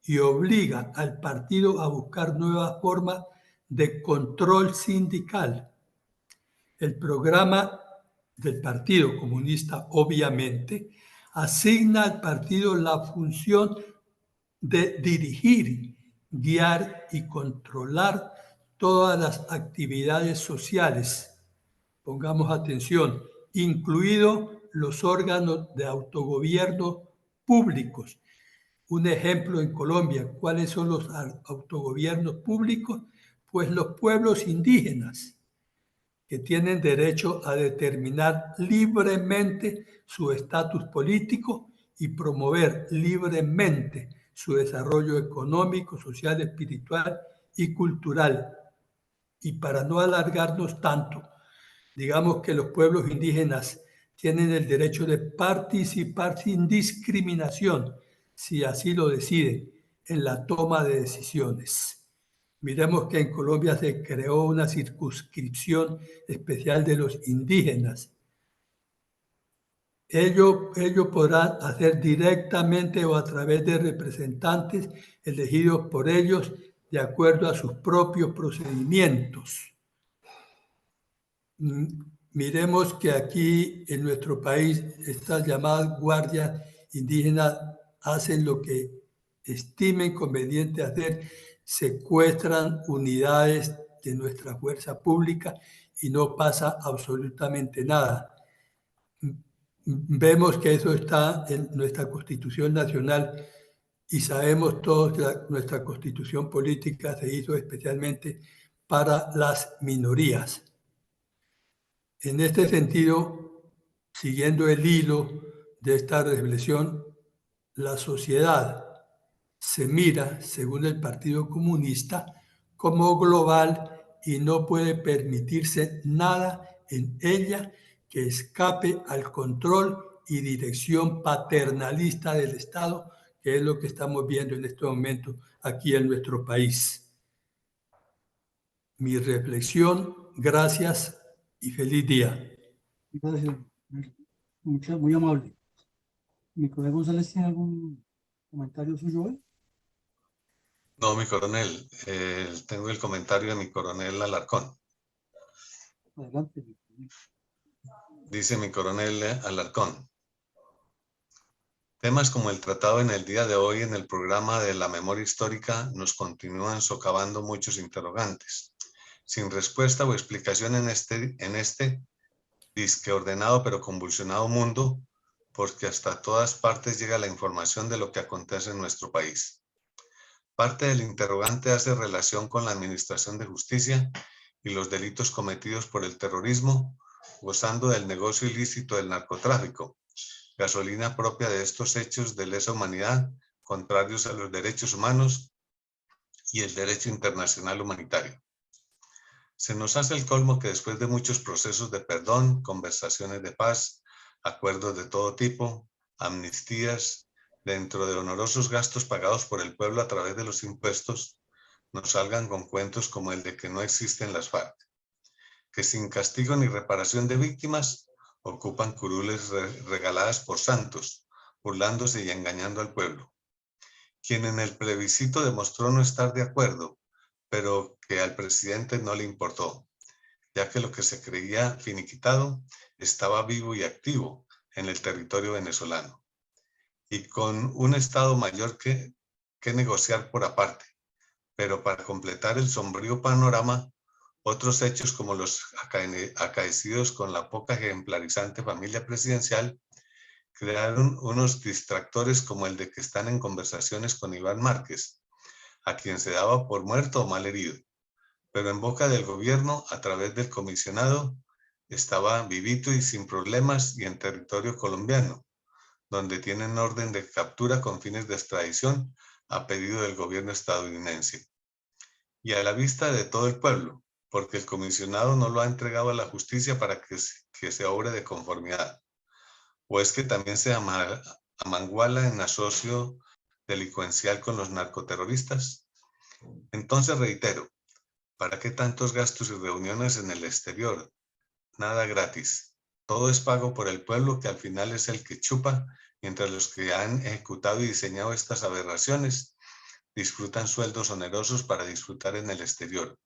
y obliga al partido a buscar nuevas formas de control sindical. El programa del Partido Comunista, obviamente, asigna al partido la función de dirigir, guiar y controlar todas las actividades sociales. Pongamos atención, incluidos los órganos de autogobierno públicos. Un ejemplo en Colombia, ¿cuáles son los autogobiernos públicos? Pues los pueblos indígenas, que tienen derecho a determinar libremente su estatus político y promover libremente su desarrollo económico, social, espiritual y cultural. Y para no alargarnos tanto, digamos que los pueblos indígenas tienen el derecho de participar sin discriminación, si así lo deciden, en la toma de decisiones. Miremos que en Colombia se creó una circunscripción especial de los indígenas. Ellos podrán hacer directamente o a través de representantes elegidos por ellos de acuerdo a sus propios procedimientos. Miremos que aquí en nuestro país estas llamadas guardias indígenas hacen lo que estimen conveniente hacer, secuestran unidades de nuestra fuerza pública y no pasa absolutamente nada. Vemos que eso está en nuestra Constitución Nacional y sabemos todos que nuestra Constitución Política se hizo especialmente para las minorías. En este sentido, siguiendo el hilo de esta reflexión, la sociedad se mira, según el Partido Comunista, como global y no puede permitirse nada en ella que escape al control y dirección paternalista del Estado, que es lo que estamos viendo en este momento aquí en nuestro país. Mi reflexión, gracias y feliz día. Gracias. Muy amable. ¿Mi colega González tiene algún comentario suyo hoy? No, mi coronel. Tengo el comentario de mi coronel Alarcón. Adelante. Dice mi coronel Alarcón. Temas como el tratado en el día de hoy en el programa de la memoria histórica nos continúan socavando muchos interrogantes, sin respuesta o explicación en este disque ordenado pero convulsionado mundo, porque hasta todas partes llega la información de lo que acontece en nuestro país. Parte del interrogante hace relación con la administración de justicia y los delitos cometidos por el terrorismo, gozando del negocio ilícito del narcotráfico, gasolina propia de estos hechos de lesa humanidad, contrarios a los derechos humanos y el derecho internacional humanitario. Se nos hace el colmo que después de muchos procesos de perdón, conversaciones de paz, acuerdos de todo tipo, amnistías, dentro de honorosos gastos pagados por el pueblo a través de los impuestos, nos salgan con cuentos como el de que no existen las FARC, que sin castigo ni reparación de víctimas ocupan curules regaladas por santos, burlándose y engañando al pueblo. Quien en el plebiscito demostró no estar de acuerdo, pero que al presidente no le importó, ya que lo que se creía finiquitado estaba vivo y activo en el territorio venezolano, y con un Estado mayor que negociar por aparte. Pero para completar el sombrío panorama, Otros hechos como los acaecidos con la poca ejemplarizante familia presidencial crearon unos distractores como el de que están en conversaciones con Iván Márquez, a quien se daba por muerto o mal herido, pero en boca del gobierno, a través del comisionado, estaba vivito y sin problemas y en territorio colombiano, donde tienen orden de captura con fines de extradición a pedido del gobierno estadounidense. Y a la vista de todo el pueblo, porque el comisionado no lo ha entregado a la justicia para que se obre de conformidad. ¿O es que también se amanguala en asocio delincuencial con los narcoterroristas? Entonces reitero, ¿para qué tantos gastos y reuniones en el exterior? Nada gratis. Todo es pago por el pueblo, que al final es el que chupa, mientras los que han ejecutado y diseñado estas aberraciones disfrutan sueldos onerosos para disfrutar en el exterior.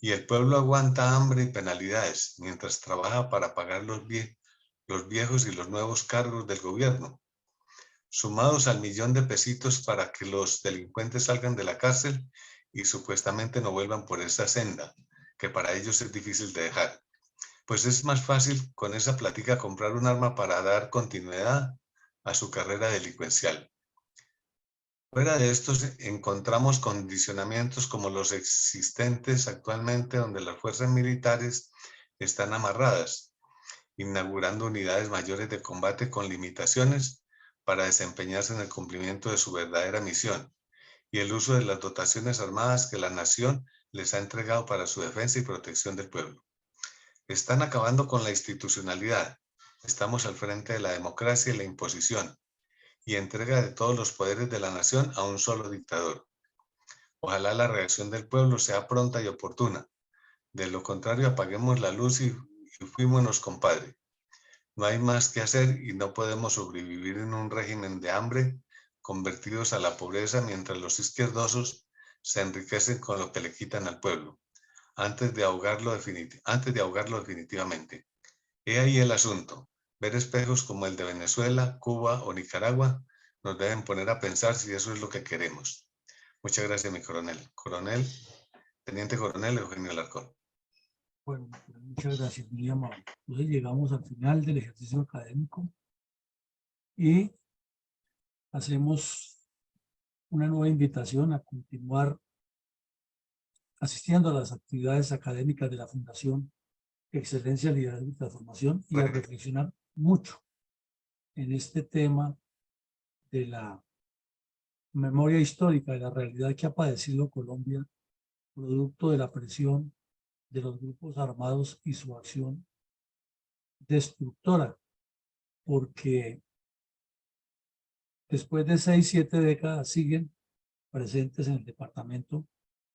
Y el pueblo aguanta hambre y penalidades, mientras trabaja para pagar los viejos y los nuevos cargos del gobierno, sumados al millón de pesitos para que los delincuentes salgan de la cárcel y supuestamente no vuelvan por esa senda, que para ellos es difícil de dejar. Pues es más fácil con esa plática comprar un arma para dar continuidad a su carrera delincuencial. Fuera de estos encontramos condicionamientos como los existentes actualmente, donde las fuerzas militares están amarradas, inaugurando unidades mayores de combate con limitaciones para desempeñarse en el cumplimiento de su verdadera misión, y el uso de las dotaciones armadas que la nación les ha entregado para su defensa y protección del pueblo. Están acabando con la institucionalidad. Estamos al frente de la democracia y la imposición y entrega de todos los poderes de la nación a un solo dictador. Ojalá la reacción del pueblo sea pronta y oportuna. De lo contrario, apaguemos la luz y fuímonos, compadre. No hay más que hacer y no podemos sobrevivir en un régimen de hambre, convertidos a la pobreza, mientras los izquierdosos se enriquecen con lo que le quitan al pueblo, antes de ahogarlo definitivamente. He ahí el asunto. Ver espejos como el de Venezuela, Cuba o Nicaragua nos deben poner a pensar si eso es lo que queremos. Muchas gracias, mi coronel. Teniente coronel Eugenio Alarcón. Bueno, muchas gracias, muy amable. Entonces llegamos al final del ejercicio académico y hacemos una nueva invitación a continuar asistiendo a las actividades académicas de la Fundación Excelencia, Liderazgo y Transformación, y a reflexionar mucho en este tema de la memoria histórica, de la realidad que ha padecido Colombia, producto de la presión de los grupos armados y su acción destructora, porque después de 6, 7 décadas siguen presentes en el departamento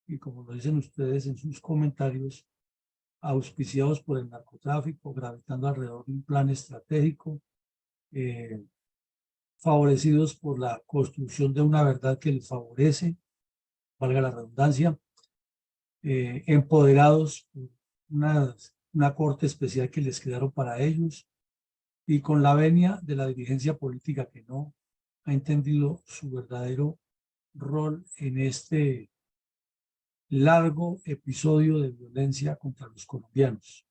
y, como lo dicen ustedes en sus comentarios, auspiciados por el narcotráfico, gravitando alrededor de un plan estratégico, favorecidos por la construcción de una verdad que les favorece, valga la redundancia, empoderados por una corte especial que les quedaron para ellos, y con la venia de la dirigencia política que no ha entendido su verdadero rol en este largo episodio de violencia contra los colombianos.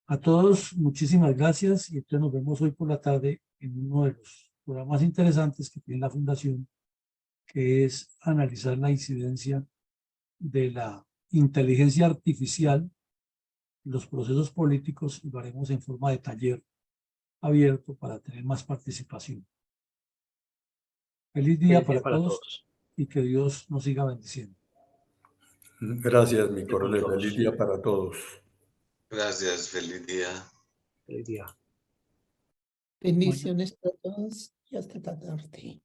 A todos, muchísimas gracias, y entonces nos vemos hoy por la tarde en uno de los programas interesantes que tiene la Fundación, que es analizar la incidencia de la inteligencia artificial, los procesos políticos, y lo haremos en forma de taller abierto para tener más participación. Feliz día para todos y que Dios nos siga bendiciendo. Gracias, mi coronel. Feliz día para todos. Gracias, feliz día. Feliz día. Bendiciones para todos y hasta tarde.